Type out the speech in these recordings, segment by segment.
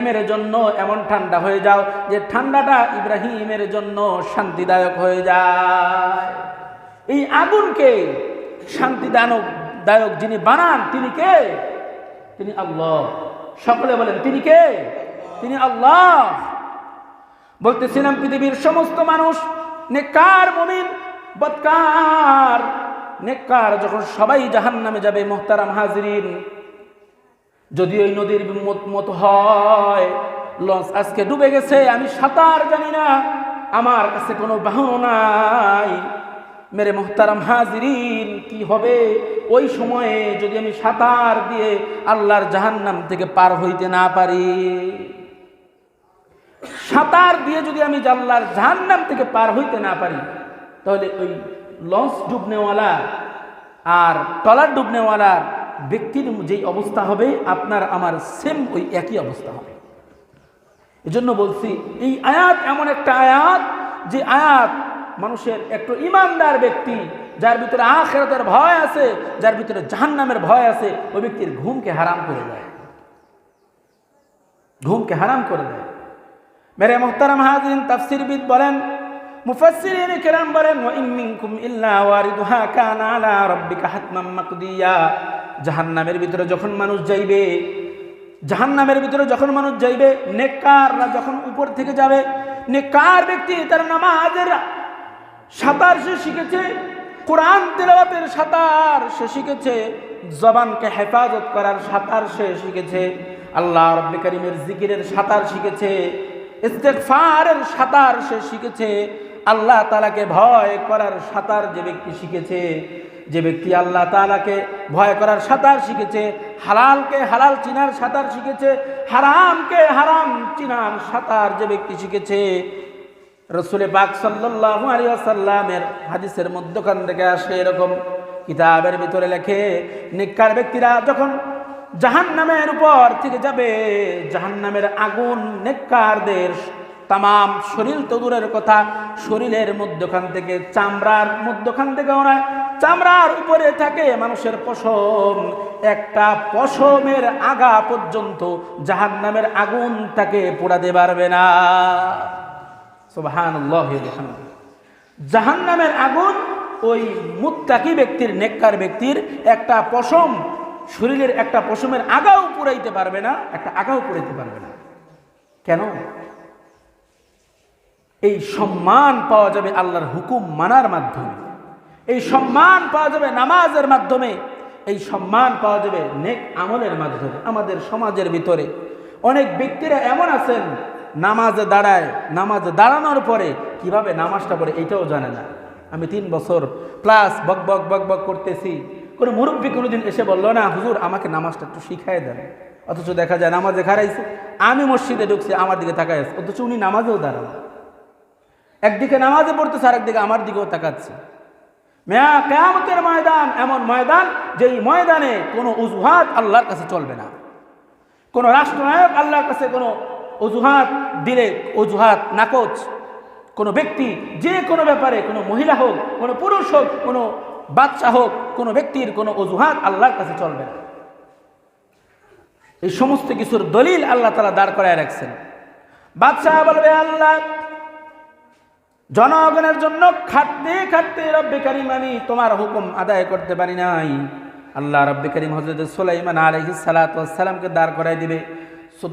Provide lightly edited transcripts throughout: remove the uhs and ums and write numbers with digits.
ইব্রাহিমের জন্য এমন ঠান্ডা হয়ে যাও যে ঠান্ডাটা ইব্রাহিমের জন্য শান্তিদায়ক হয়ে যায়। এই আগুনকে শান্তিদায়ক যিনি বানান তিনি কে? তিনি আল্লাহ। সকলে বলেন তিনি কে? তিনি আল্লাহ। বলতেছিলাম পৃথিবীর সমস্ত মানুষ নেককার মুমিন বদকার নেককার যখন সবাই জাহান্নামে যাবে মুহতারাম হাজিরিন, যদি ওই নদীর মতো হয় লঞ্চ আজকে ডুবে গেছে, আমি সাঁতার জানি না, আমার কাছে কোনো বাহন নাই, মেরে মুহতারাম হাজিরিন কি হবে ওই সময়ে যদি আমি সাঁতার দিয়ে আল্লাহর জাহান্নাম থেকে পার হইতে না পারি? সাঁতার দিয়ে যদি আমি আল্লাহর জাহান্নাম থেকে পার হইতে না পারি, তাহলে ওই লঞ্চ ডুবনেওয়ালা আর ট্রলার ডুবনেওয়ালার ব্যক্তির যেই অবস্থা হবে আপনার আমার সেম ওই একই অবস্থা হবে। এজন্য বলছি এই আয়াত এমন একটা আয়াত যে আয়াত মানুষের একটু ইমানদার ব্যক্তি যার ভিতরে আখিরাতের ভয় আছে, যার ভিতরে জাহান্নামের ভয় আছে, ওই ব্যক্তির ঘুমকে হারাম করে দেয়, ঘুমকে হারাম করে দেয়। মেরে মুহতারাম হাজিরিন, তাফসীরবিদ বলেন, মুফাসসিরিন কিরাম বলেন, ওয়া ইন মিনকুম ইল্লা ওয়ারিদুহা কানা আলা রাব্বিকা হাতমান মাকদিয়া। জাহান্নামের ভিতরে যখন মানুষ যাইবে, জাহান্নামের ভিতরে যখন মানুষ যাইবে, নেককাররা যখন উপর থেকে যাবে, নেককার ব্যক্তি তার নামাজের সাঁতার সে শিখেছে, কোরআন তিলাওয়াতের সাঁতার সে শিখেছে, জবানকে হেফাজত করার সাঁতার সে শিখেছে, আল্লাহ রাব্বুল কারীমের জিকিরের সাঁতার শিখেছে, ইস্তেগফারের সাঁতার সে শিখেছে, আল্লাহ তাআলাকে ভয় করার সাঁতার যে ব্যক্তি শিখেছে, যে ব্যক্তি আল্লাহ তাআলাকে ভয় করার সাঁতার শিখেছে, হালালকে হালাল চিনার সাঁতার শিখেছে, হারামকে হারাম চিনার সাঁতার যে ব্যক্তি শিখেছে, রাসূল পাক সাল্লাল্লাহু আলাইহি ওয়াসাল্লামের হাদিসের মধ্যখান থেকে আসে এরকম কিতাবের ভিতরে লেখে, নেককার ব্যক্তিরা যখন জাহান্নামের উপর থেকে যাবে, জাহান্নামের আগুন নেককারদের তামাম শরীর তো দূরের কথা, শরীরের মধ্যখান থেকে চামড়ার মধ্যখান থেকে নয়, চামড়ার উপরে থাকে মানুষের পশম, একটা পশমের আগা পর্যন্ত জাহান্নামের আগুন তাকে পোড়াতে পারবে না। সুবহানাল্লাহ। জাহান্নামের আগুন ওই মুত্তাকি ব্যক্তির, নেককার ব্যক্তির একটা পশম, শরীরের একটা পশমের আগাও পুরাইতে পারবে না, একটা আগাও পুরাইতে পারবে না। কেন? এই সম্মান পাওয়া যাবে আল্লাহর হুকুম মানার মাধ্যমে, এই সম্মান পাওয়া যাবে নামাজের মাধ্যমে, এই সম্মান পাওয়া যাবে নেক আমলের মাধ্যমে। আমাদের সমাজের ভিতরে অনেক ব্যক্তিরা এমন আছেন, নামাজে দাঁড়ায়, নামাজে দাঁড়ানোর পরে কিভাবে নামাজটা পড়ে এইটাও জানে না। আমি 3 বছর প্লাস বক বক বক বক করতেছি, কোনো মুরব্বী কোনোদিন এসে বললো না হুজুর আমাকে নামাজটা একটু শিখাই দেন, অথচ দেখা যায় নামাজে খারাইছে, আমি মসজিদে ঢুকছি আমার দিকে তাকায় আছে, অথচ উনি নামাজেও দাঁড়ান, একদিকে নামাজে পড়তেছে আর একদিকে আমার দিকেও তাকাচ্ছে। মেয়া কিয়ামতের ময়দান এমন ময়দান যেই ময়দানে কোনো অজুহাত আল্লাহর কাছে চলবে না, কোনো রাষ্ট্রনায়ক আল্লাহর কাছে কোনো অজুহাত দিলে অজুহাত নাকচ, কোনো ব্যক্তি যে কোনো ব্যাপারে, কোনো মহিলা হোক, কোনো পুরুষ হোক, কোনো বাচ্চা হোক, কোনো ব্যক্তির কোনো অজুহাত আল্লাহর কাছে চলবে না। এই সমস্ত কিছুর দলিল আল্লাহ তাআলা দাঁড় করায় রাখছেন। বাদশা বলবে আল্লাহ জনগণের জন্য খাটতে খাটতে রব্বে কারীম আমি তোমার হুকুম আদায় করতে পারি নাই। আল্লাহ রব্বে কারীম হযরত সুলাইমান আলাইহিস সালাতু ওয়াস সালামকে দাঁড় করায় দিবে।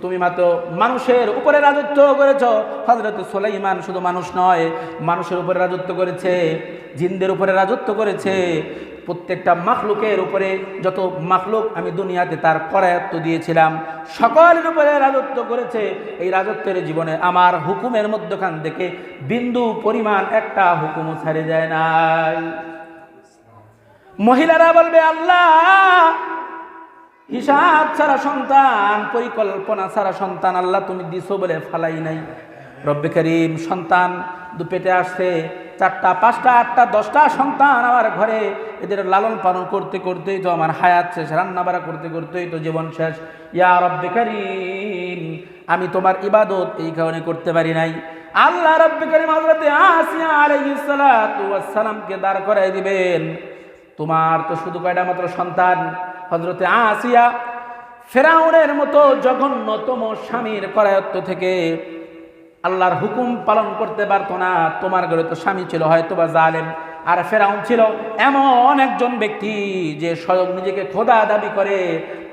তুমি মাত্র মানুষের উপরে রাজত্ব করেছ। হযরত সুলাইমান শুধু মানুষ নয়, মানুষের উপরে রাজত্ব করেছে, জিনদের উপরে রাজত্ব করেছে, প্রত্যেকটা মাখলুকের উপরে, যত মাখলুক আমি দুনিয়াতে তার করায়ত্ত দিয়েছিলাম সকলের উপরে রাজত্ব করেছে। এই রাজত্বের জীবনে আমার হুকুমের মধ্যখান থেকে বিন্দু পরিমাণ একটা হুকুমও ছাড়ে যায় নাই। মহিলারা বলবে আল্লাহ হিসাব ছাড়া সন্তান, পরিকল্পনা ছাড়া সন্তান আল্লাহ তুমি দিছো বলে ফালাই নাই। রব্বে কারীম সন্তান দুপেটে আসছে, 4টা 5টা 8টা 10টা সন্তান আমার ঘরে, এদের লালন পালন করতে করতেই তো আমার হায়াত শেষ, রান্নাবাড়া করতে করতেই তো জীবন শেষ। ইয়া রব্বে কারীম আমি তোমার ইবাদত এই কারণে করতে পারি নাই। আল্লাহ রব্বে কারীম হযরত আসিয়া আলাইহিস সালাতু ওয়াস সালামকে দাঁড় করায় দিবেন। তোমার তো শুধু কয়টা মাত্র সন্তান। হযরত আসিয়া ফেরাউনের মতো জঘন্যতম স্বামীর করায়ত্ত থেকে আল্লাহর হুকুম পালন করতে পারতো না। তোমার ঘরে তো স্বামী ছিল হয়তো বা জালেম, আর ফেরাউন ছিল এমন একজন ব্যক্তি যে স্বয়ং নিজেকে খোদা দাবি করে,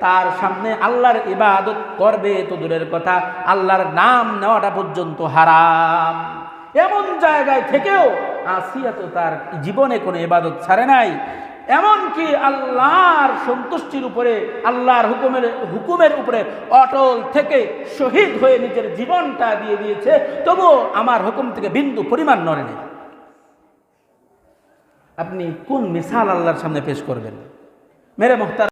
তার সামনে আল্লাহর ইবাদত করবে তো দূরের কথা, আল্লাহর নাম নেওয়াটা পর্যন্ত হারাম। এমন জায়গায় থেকেও আসিয়া তো তার জীবনে কোনো ইবাদত ছাড়ে নাই, এমনকি আল্লাহর সন্তুষ্টির উপরে, আল্লাহর হুকুমের উপরে অটল থেকে শহীদ হয়ে নিজের জীবনটা দিয়ে দিয়েছে, তবুও আমার হুকুম থেকে বিন্দু পরিমাণ নড়ে নেই। আপনি কোন মিসাল আল্লাহর সামনে পেশ করবেন? মেরে মুহতারাম